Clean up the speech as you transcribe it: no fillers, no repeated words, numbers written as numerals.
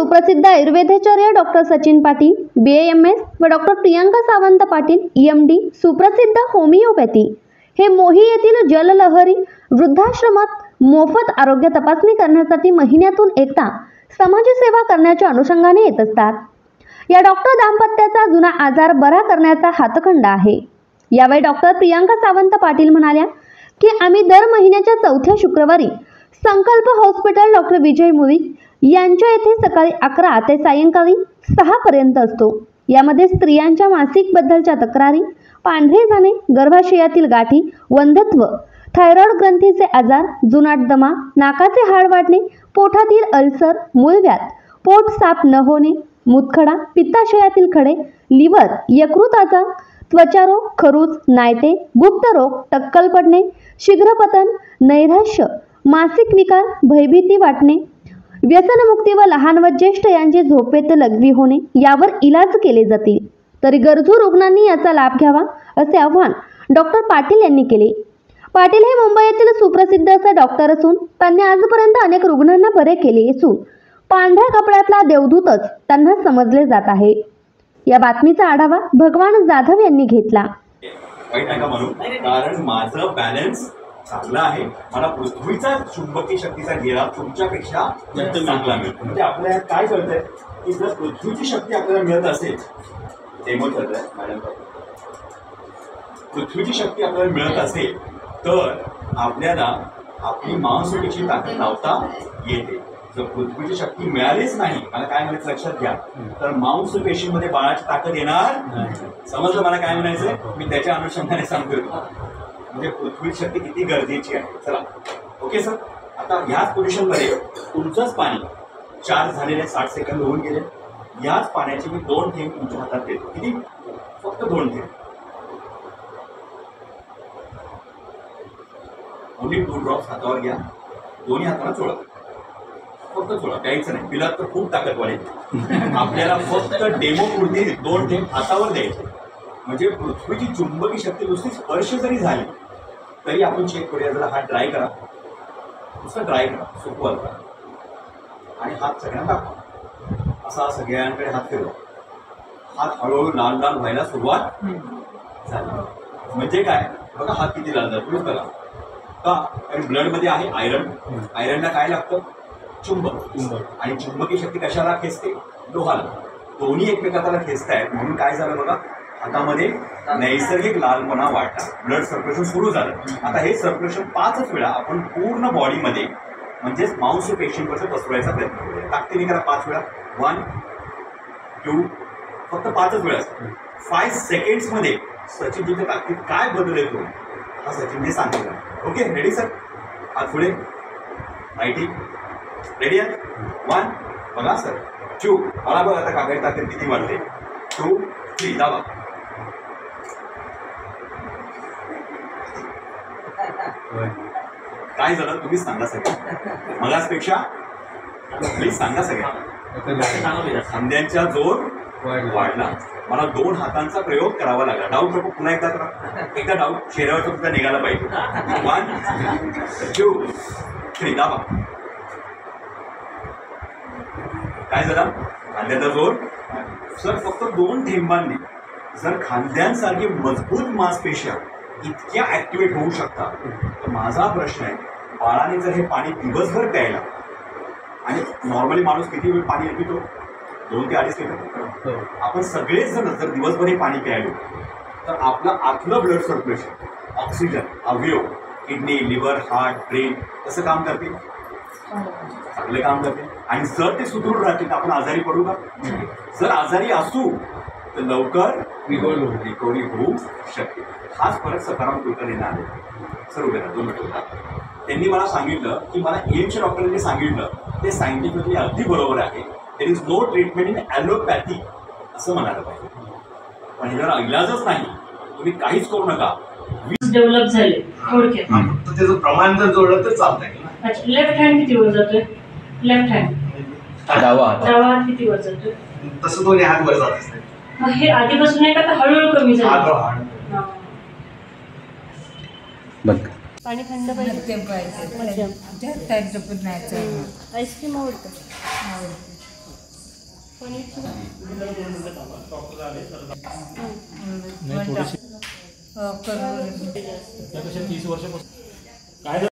सुप्रसिद्ध आयुर्वेदाचार्य doctor Sachin Patil BAMS व doctor Priyanka Sawant Patil EMD सुप्रसिद्ध होमिओपॅथी हे मोही येथील जललहरी वृद्धाश्रमात मोफत आरोग्य तपासणी करण्यासाठी महिन्यातून एकदा समाजसेवा करण्याच्या अनुषंगाने येत असतात। या डॉक्टर दाम्पत्याचा जुना आजार बरा करण्याचा हातखंडा आहे। यावेळी डॉक्टर प्रियंका सावंत पाटील म्हणाल्या की आम्ही दर महिन्याच्या चौथ्या शुक्रवारी संकल्प हॉस्पिटल डॉक्टर विजय मुळीक यांच्या येथे सकाळी 11 ते सायंकाळी 6 पर्यंत असतो। यामध्ये स्त्रियांच्या मासिक बद्दलच्या तक्रारी, पांढरे जाणे, गर्भाशयातील गाठी, वंध्यत्व, थायरॉइड ग्रंथीचे आजार, जुनाट दमा, नाकाचे हाड वाढणे, पोटातील अल्सर, मूळव्याध, पोट साफ न होणे, मूतखडा, पित्ताशयातील खडे, लिव्हर, यकृत आजार, त्वचारोग, खरूज, नायते, गुप्त रोग, टक्कल पडणे, शीघ्रपतन, नैराश्य, मासिक विकार, भयभीती वाटणे, व्यसनमुक्ती व लहान व ज्येष्ठ यांची झोपेत लघवी होणे यावर इलाज केले जातील। तरी गरजू रुग्णांनी याचा लाभ घ्यावा असे आवाहन डॉक्टर पाटील यांनी केले। पाटील हे मुंबईतील सुप्रसिद्ध असे डॉक्टर असून त्यांनी आजपर्यंत अनेक रुग्णांना बरे केले असून पांढऱ्या कपड्यातला देवदूतच त्यांना समजले जात आहे। या बातमीचा आढावा भगवान जाधव यांनी घेतला। कारण माझं बॅलन्स चांगला आहे, मला पृथ्वीचा चुंबकीय शक्तीचा घेरा तुमच्यापेक्षा चांगला मिळतो। म्हणजे आपल्याला काय कळतंय की जर पृथ्वीची शक्ती आपल्याला मिळत असेल, डेमो करताय मॅडम, पृथ्वीची शक्ती आपल्याला मिळत असेल तर आपल्याला आपली मांसपेशी ताकद लावता येते। जर पृथ्वीची शक्ती मिळालीच नाही, मला काय म्हणायचं लक्षात घ्या, तर मांसपेशीमध्ये बाळाची ताकद येणार। समजलं मला काय म्हणायचंय? मी त्याच्या अनुषंगाने सांगतोय म्हणजे पृथ्वीची शक्ती किती गरजेची आहे। चला ओके सर, आता ह्याच पोझिशनमध्ये तुमचंच पाणी 4 झालेले 60 सेकंद होऊन गेले। याच पाण्याचे मी 2 थेंब तुमच्या हातात देतो। किती? फक्त 2 थेंब, ओनली 2 ड्रॉप्स हातावर घ्या, दोन्ही हाताला चोळा, फक्त चोळा, प्यायचं नाही, पिलात तर खूप ताकद वाढेल। आपल्याला फक्त डेमो पुरती 2 थेंब हातावर द्यायचे, म्हणजे पृथ्वीची चुंबकीय शक्ती नुसती स्पर्श जरी झाली तरी आपण चेक करूया। जरा हात ड्राय करा, नुसतं ड्राय करा, सुकवा आणि हात सगळ्यांना दाखवा, असा सगळ्यांकडे हात फिरवा। हात हळूहळू लाल लाल व्हायला सुरुवात झाली म्हणजे काय बघा, हात किती लाल झाला तुम्ही बघा का? कारण ब्लडमध्ये आहे आयरन, आयरनला काय लागतं? चुंबक, आणि चुंबकीय शक्ती कशाला खेचते? लोहाला। दोन्ही एकमेकाला खेचतायत म्हणून काय झालं बघा, हातामध्ये नैसर्गिक लालपणा वाढला, ब्लड सर्क्युलेशन सुरू झालं। आता हे सर्क्युलेशन 5च वेळा आपण पूर्ण बॉडीमध्ये म्हणजेच मांसपेशींवर पसरवायचा प्रयत्न करूया। ताकदीने करा 5 वेळा, 1 2, फक्त 5च वेळा। 5 सेकंड्समध्ये सचिनजीच्या ताकदीत काय बदल येतो हा सचिनजी सांगतो। Okay ready sir? हात पुढे, राईटी, रेडी आहे? 1 बघा सर, 2 मला बघा आता कागद ताकद किती वाढते, 2 3 दाबा, काय झालं तुम्ही सांगा सगळ्या, मगाचपेक्षा प्लीज सांगा सगळ्या। खांद्यांचा जोर वाढला, मला 2 हातांचा प्रयोग करावा लागला। डाऊट नको, पुन्हा एकदा करा, एकदा डाऊट चेहऱ्यावर तुमचा निघाला पाहिजे। 1 2 3 दाबा, काय झालं? खांद्याचा जोर सर फक्त 2 थेंबांनी जर खांद्यांसारखी मजबूत मांसपेशिया इतक्या ऍक्टिव्हेट होऊ शकतात, तर माझा प्रश्न आहे, बाळाने जर हे पाणी दिवसभर प्यायला, आणि नॉर्मली माणूस किती वेळ पाणी पितो? 2 ते 2.5 लिटर। आपण सगळेच जण जर दिवसभर हे पाणी प्यायलो तर आपलं आतलं ब्लड सर्क्युलेशन, ऑक्सिजन, अवयव, किडनी, लिव्हर, हार्ट, ब्रेन कसं काम करते? चांगले काम करते। आणि जर ते सुदृढ राहतील तर आपण आजारी पडू का? जर आजारी असू तर लवकर रिकव्हरी होऊ शकते। हाच फरक सकारात्मक उत्तर देणार आहे। सर उभे राहा, 2 मिनिटं होता। त्यांनी मला सांगितलं की मला एम्सच्या डॉक्टरांनी सांगितलं ते सायंटिफिकली अगदी बरोबर आहे, there is no treatment in allopathy असं म्हणायला पाहिजे, पण ह्याला इलाजच नाही, तुम्ही काहीच करू नका। डेव्हलप झाले थोडक्यात, फक्त त्याचं प्रमाण जर जोडलं तर चालतंय। अच्छा, लेफ्ट हँड किती वर जातोय? लेफ्ट हँड, डावा हात किती वर जातोय? तसं 2 हात वर जात असते। मग हे आधीपासून आहे का तर हळूहळू कमी झालं? पाणी थंड पाहिजे, आईस्क्रीम आवडतं। नाही थोडीशी 30 वर्षापासून काय